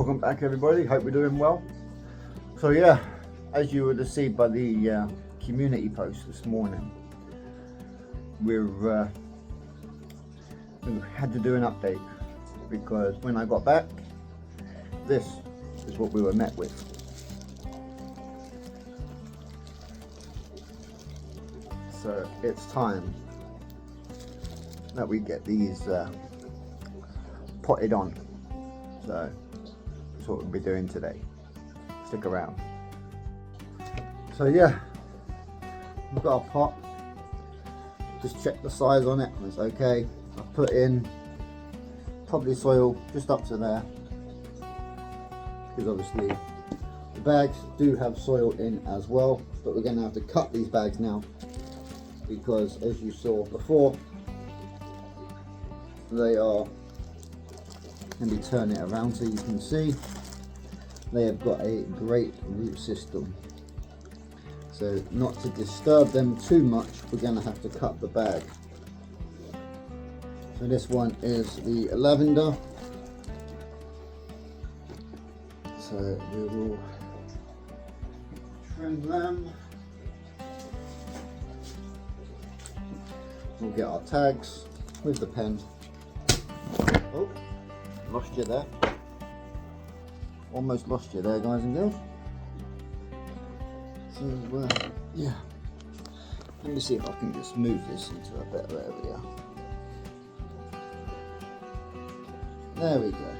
Welcome back everybody, hope we're doing well. So yeah, as you would have seen by the community post this morning, we had to do an update because when I got back, this is what we were met with. So it's time that we get these potted on. So that's what we'll be doing today. Stick around. So yeah, we've got a pot. Just check the size on it, it's okay. I've put in probably soil just up to there, because obviously the bags do have soil in as well, but we're going to have to cut these bags now because, as you saw before, they are, let me turn it around so you can see, they have got a great root system. So not to disturb them too much, we're going to have to cut the bag. So this one is the lavender. So we will trim them. We'll get our tags with the pen. Oh, lost you there. Almost lost you there, guys and girls. So yeah, let me see if I can just move this into a better area. There we go.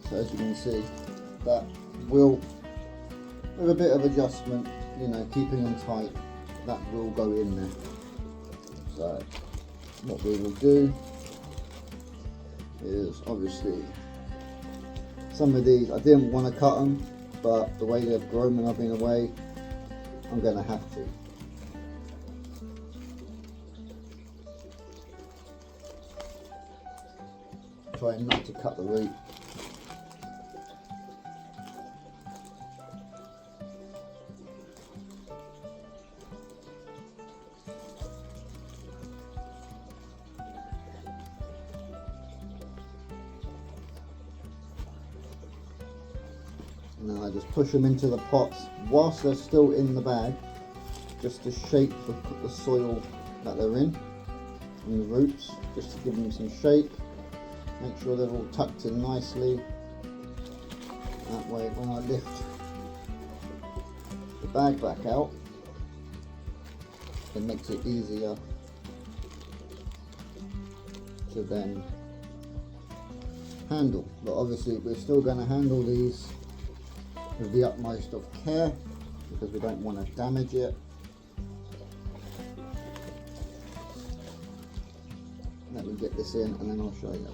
So as you can see, that will, with a bit of adjustment, you know, keeping them tight, that will go in there. So what we will do is, obviously, some of these I didn't want to cut them, but the way they've grown when I've been away, I'm going to have to. Try not to cut the root. Now I just push them into the pots whilst they're still in the bag, just to shape the soil that they're in, and the roots, just to give them some shape. Make sure they're all tucked in nicely. That way when I lift the bag back out, it makes it easier to then handle. But obviously we're still going to handle these with the utmost of care because we don't want to damage it. Let me get this in and then I'll show you.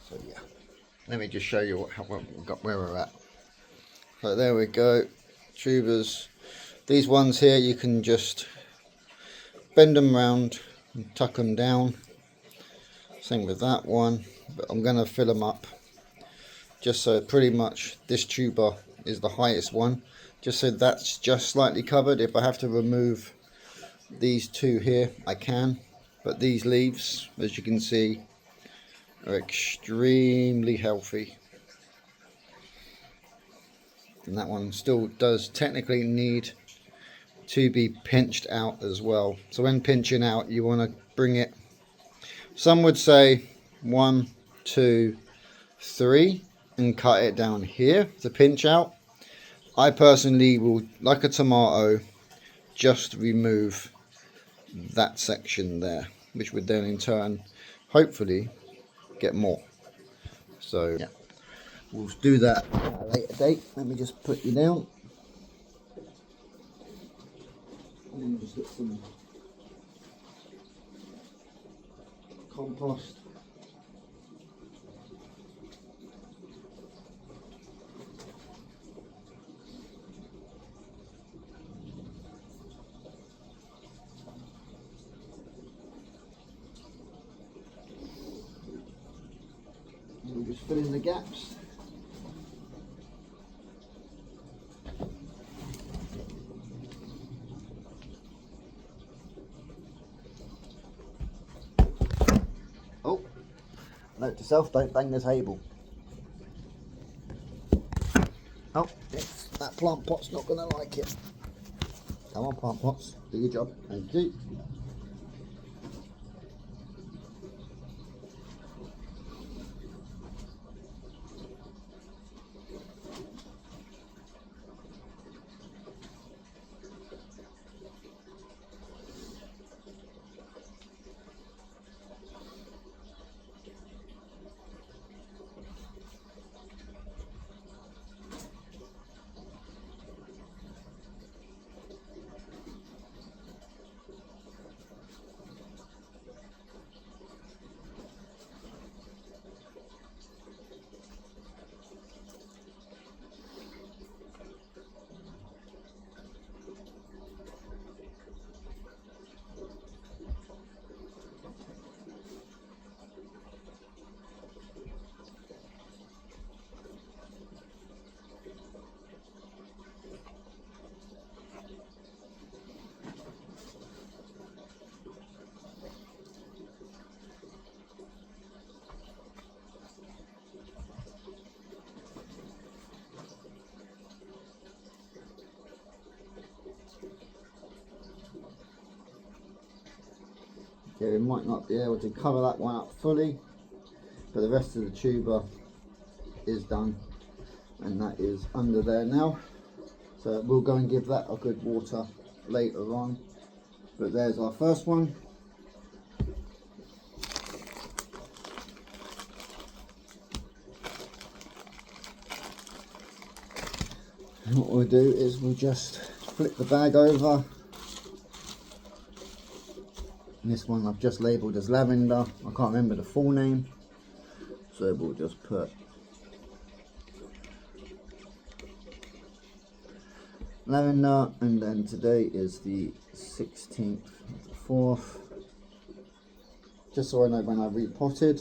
So yeah, let me just show you where we're at. So there we go, tubers. These ones here, you can just bend them round and tuck them down. Same with that one, but I'm going to fill them up just so pretty much this tuber is the highest one, just so that's just slightly covered. If I have to remove these two here, I can, but these leaves, as you can see, are extremely healthy, and that one still does technically need to be pinched out as well. So when pinching out, you want to bring it, some would say 1, 2, 3, and cut it down here to pinch out. I personally will, like a tomato, just remove that section there, which would then in turn hopefully get more. So yeah, we'll do that at a later date. Let me just put you down and then just get some compost. fill in the gaps. Oh, note to self, don't bang the table. Oh, that plant pot's not going to like it. Come on, plant pots, do your job. Thank you. Yeah, we might not be able to cover that one up fully, but the rest of the tuber is done, and that is under there now. So we'll go and give that a good water later on. But there's our first one. And what we'll do is we'll just flip the bag over. And this one I've just labelled as lavender. I can't remember the full name, so we'll just put lavender. And then today is the 16th of the 4th, just so I know when I repotted.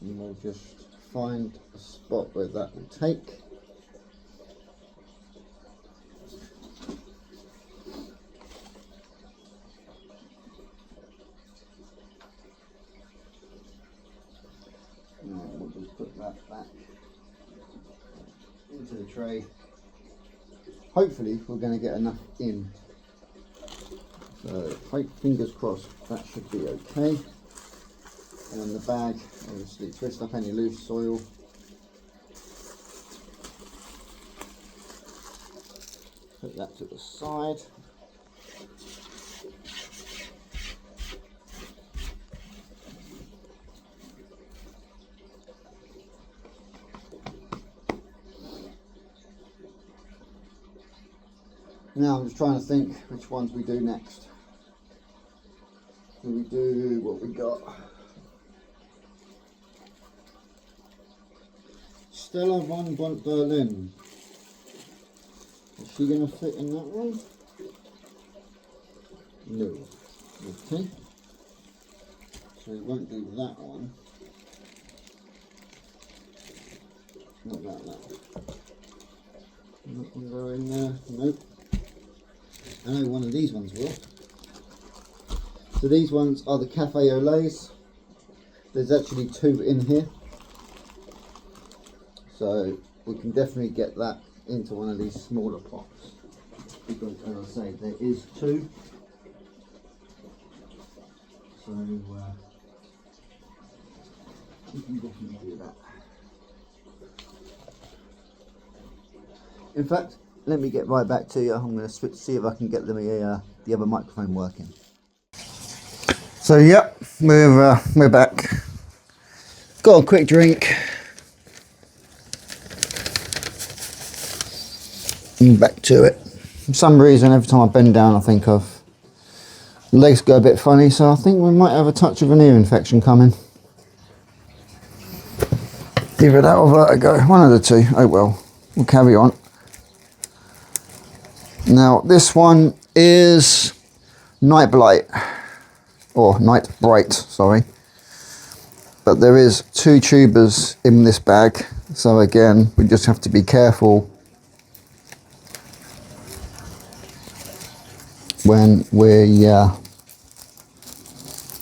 And we'll just find a spot where that will take. We'll just put that back into the tray. Hopefully we're going to get enough in. So fingers crossed that should be okay. And then the bag, obviously twist up any loose soil. Put that to the side. Now I'm just trying to think which ones we do next. Do we do what we got? Stella von Berlin. Is she going to fit in that one? No. Okay. So we won't do that one. What about that? Not going to go in there. Nope. I know one of these ones will. So these ones are the Cafe au Laits. There's actually 2 in here. So we can definitely get that into one of these smaller pots. Because as I say, there is 2. So we can definitely do that. In fact, let me get right back to you. I'm going to see if I can get the other microphone working. So yep, we're back. Got a quick drink. And back to it. For some reason, every time I bend down, I think of legs go a bit funny. So I think we might have a touch of an ear infection coming. Either that or vertigo. One of the two. Oh well. We'll carry on. Now this one is Night Blight, or Night Bright, sorry. But there is 2 tubers in this bag, so again we just have to be careful when we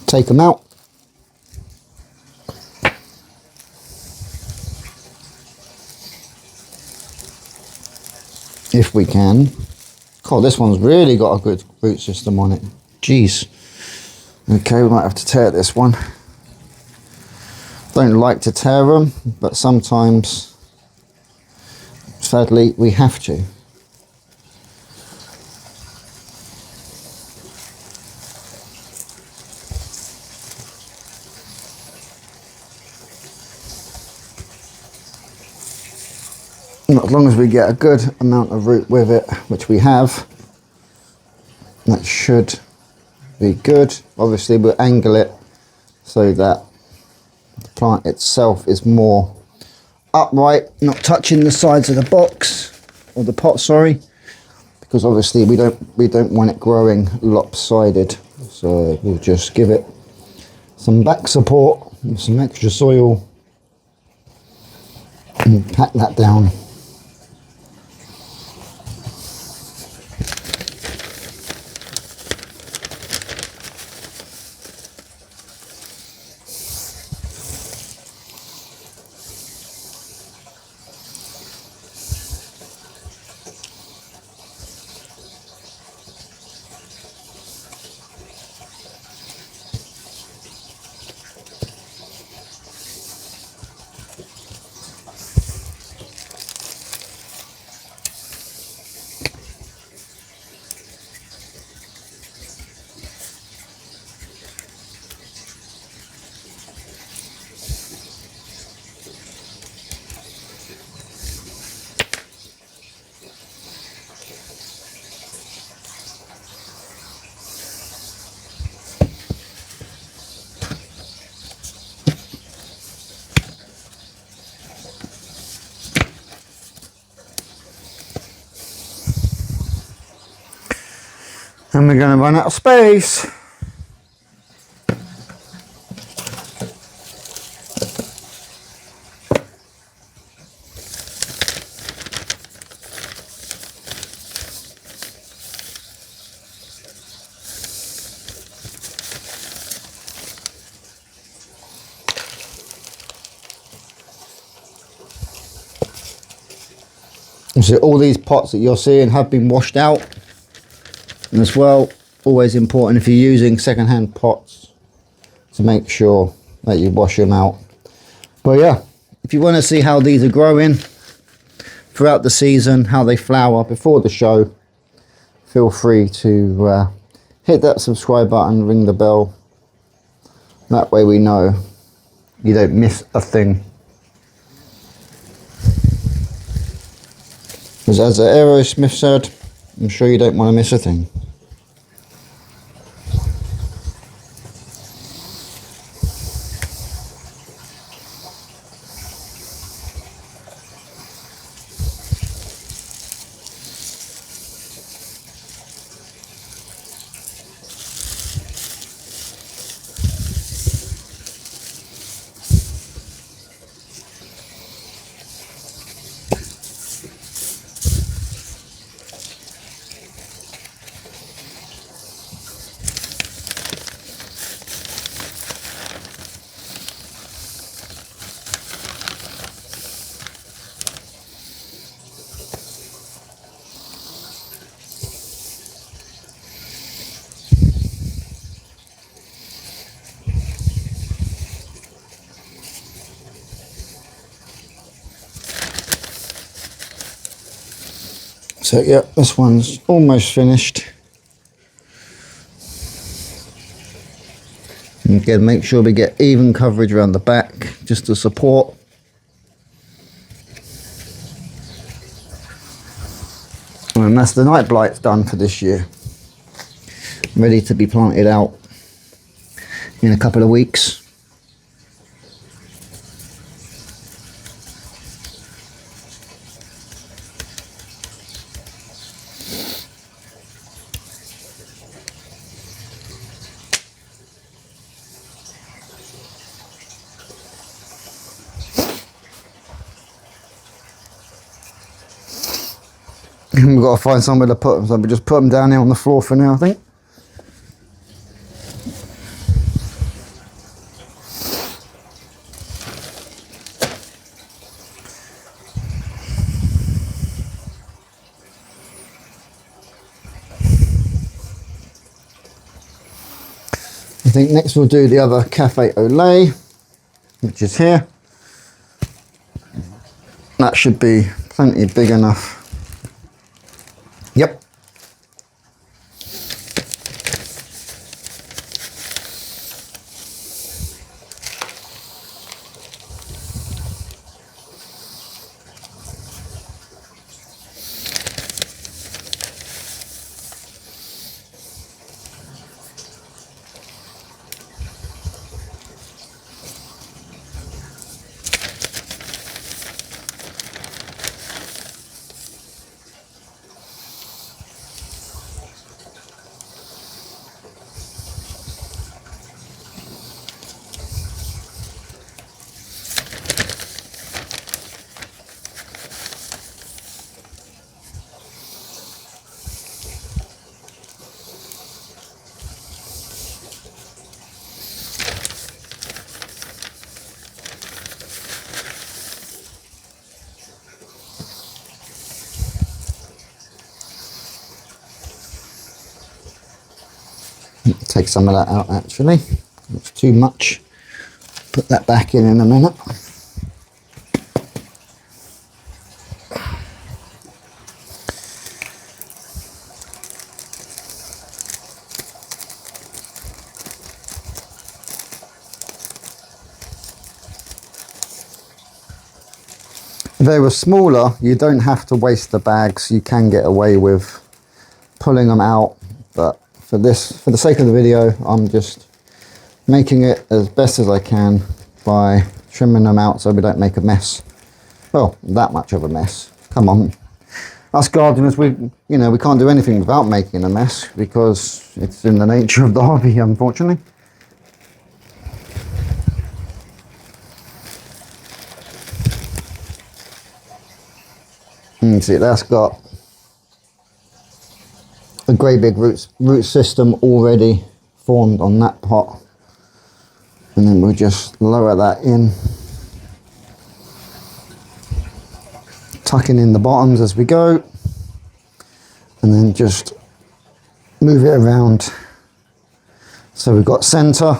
take them out. If we can. God, this one's really got a good root system on it. Jeez. Okay, we might have to tear this one. Don't like to tear them, but sometimes, sadly, we have to. As long as we get a good amount of root with it, which we have, that should be good. Obviously we'll angle it so that the plant itself is more upright, not touching the sides of the box, or the pot, sorry, because obviously we don't want it growing lopsided. So we'll just give it some back support with some extra soil and pack that down. And we're going to run out of space. So all these pots that you're seeing have been washed out. And as well, always important if you're using second-hand pots to make sure that you wash them out. But yeah, if you want to see how these are growing throughout the season, how they flower before the show, feel free to hit that subscribe button, ring the bell. That way we know you don't miss a thing. Because as Aerosmith said, I'm sure you don't want to miss a thing. So yeah, this one's almost finished. And again, make sure we get even coverage around the back, just to support. And that's the night blights done for this year. Ready to be planted out in a couple of weeks. We've got to find somewhere to put them, so we just put them down here on the floor for now, I think. I think next we'll do the other cafe au lait, which is here. That should be plenty big enough. Yep. Take some of that out actually, it's too much. Put that back in a minute. If they were smaller, you don't have to waste the bags. You can get away with pulling them out, but for the sake of the video, I'm just making it as best as I can by trimming them out so we don't make a mess. Well, that much of a mess. Come on. Us gardeners, we can't do anything without making a mess because it's in the nature of the hobby, unfortunately. You can see that's got a great big root system already formed on that pot, and then we'll just lower that in, tucking in the bottoms as we go, and then just move it around so we've got center.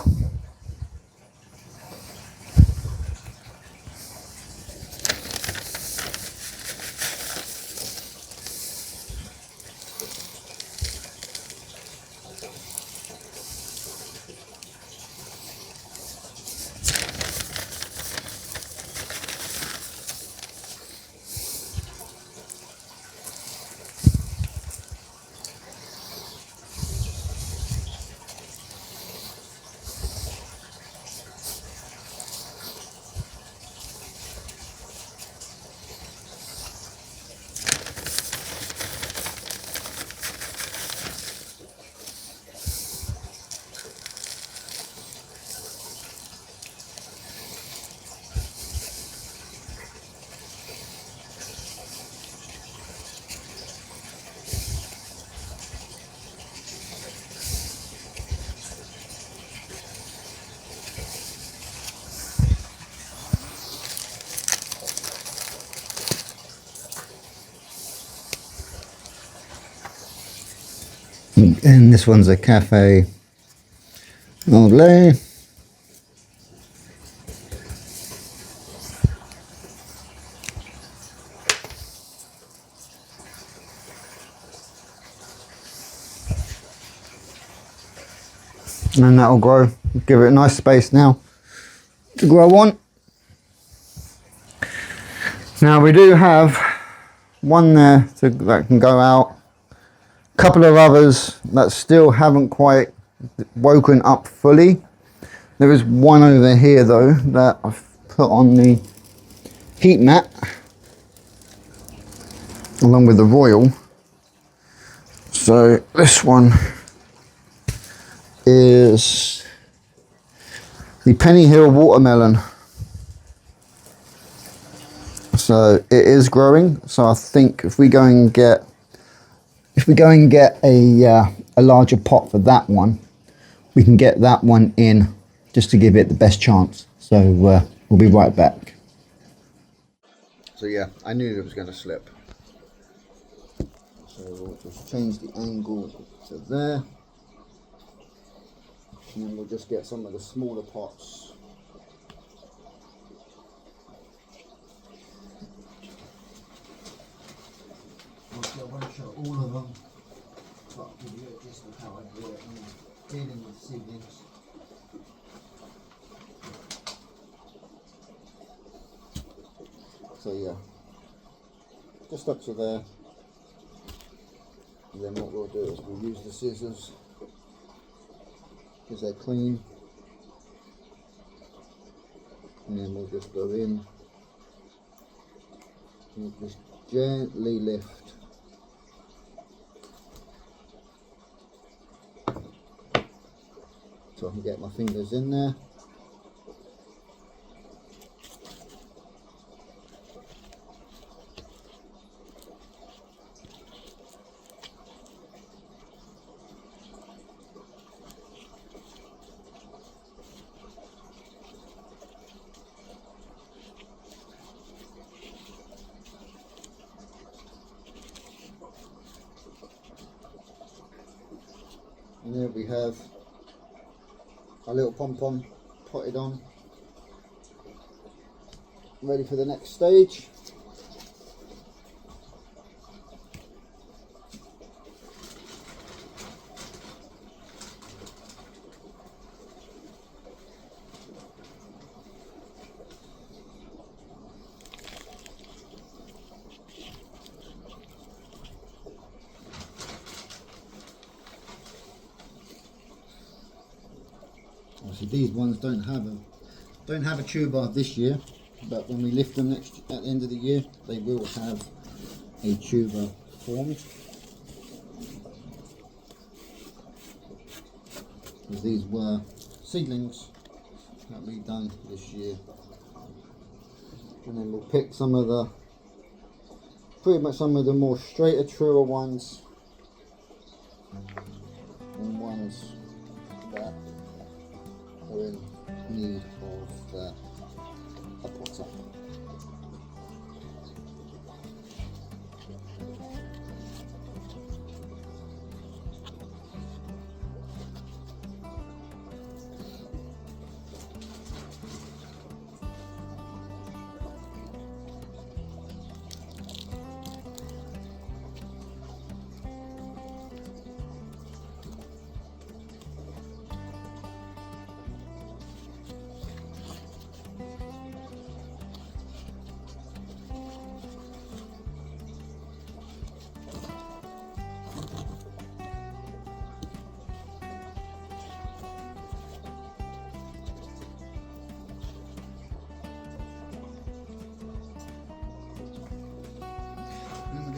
And this one's a cafe au lait. And that'll grow. Give it a nice space now to grow on. Now we do have one there that can go out. A couple of others that still haven't quite woken up fully. There is one over here though that I've put on the heat mat along with the royal. So this one is the Penny Hill watermelon. So it is growing, so I think if we go and get if we go and get a larger pot for that one, we can get that one in just to give it the best chance. So we'll be right back. So yeah, I knew it was going to slip. So we'll just change the angle to there. And then we'll just get some of the smaller pots. I won't show all of them, but I'll give you a gist of how I do it when dealing with seedlings. So yeah, just up to there, and then what we'll do is we'll use the scissors because they're clean, and then we'll just go in and we'll just gently lift. So I can get my fingers in there. And there we have our little pom-pom potted on, ready for the next stage. Obviously these ones don't have a tuber this year, but when we lift them at the end of the year, they will have a tuber formed. Because these were seedlings that we've done this year. And then we'll pick pretty much some of the more straighter, truer ones, and ones that are in need of a potter.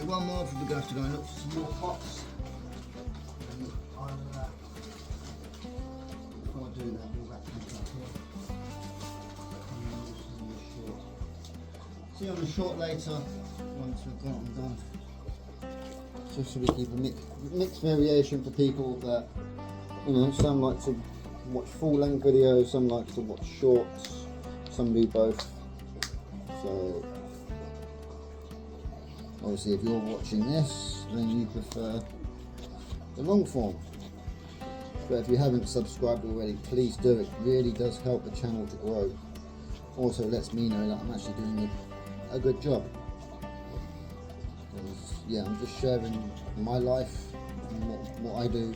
One more, we're going to have to go and look for some more pots. Before I do that, we'll wrap things up here. See you on the short later, once we've got them done. Just so we keep a mixed variation for people that, you know, some like to watch full length videos, some like to watch shorts, some do both. So obviously if you're watching this, then you prefer the long form. But if you haven't subscribed already, please do. It really does help the channel to grow. Also lets me know that I'm actually doing a good job. Yeah, I'm just sharing my life and what I do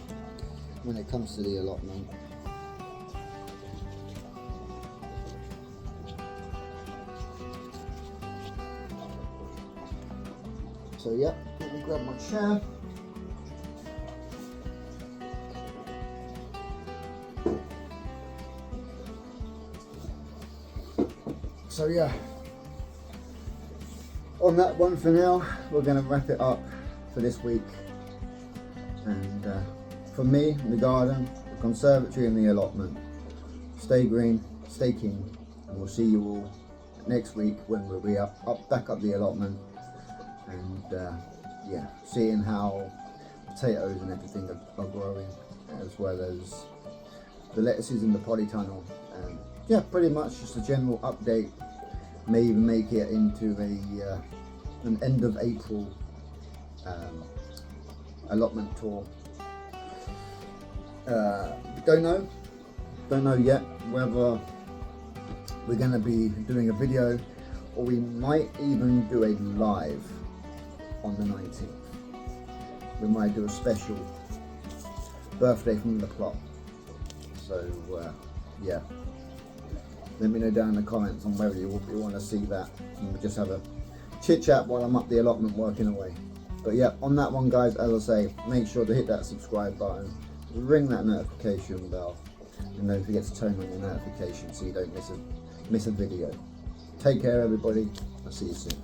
when it comes to the allotment. So yeah, let me grab my chair. So yeah, on that one for now, we're going to wrap it up for this week. And for me, the garden, the conservatory and the allotment, stay green, stay keen, and we'll see you all next week when we'll be back up the allotment. And yeah, seeing how potatoes and everything are growing, as well as the lettuces in the polytunnel. And yeah, pretty much just a general update. May even make it into an end of April allotment tour. Don't know yet whether we're going to be doing a video, or we might even do a live on the 19th. We might do a special birthday from the plot. So yeah, let me know down in the comments on whether you want to see that, and we'll just have a chit chat while I'm up the allotment working away. But yeah, on that one guys, as I say, make sure to hit that subscribe button, ring that notification bell, and don't forget to turn on your notifications so you don't miss a video. Take care everybody, I'll see you soon.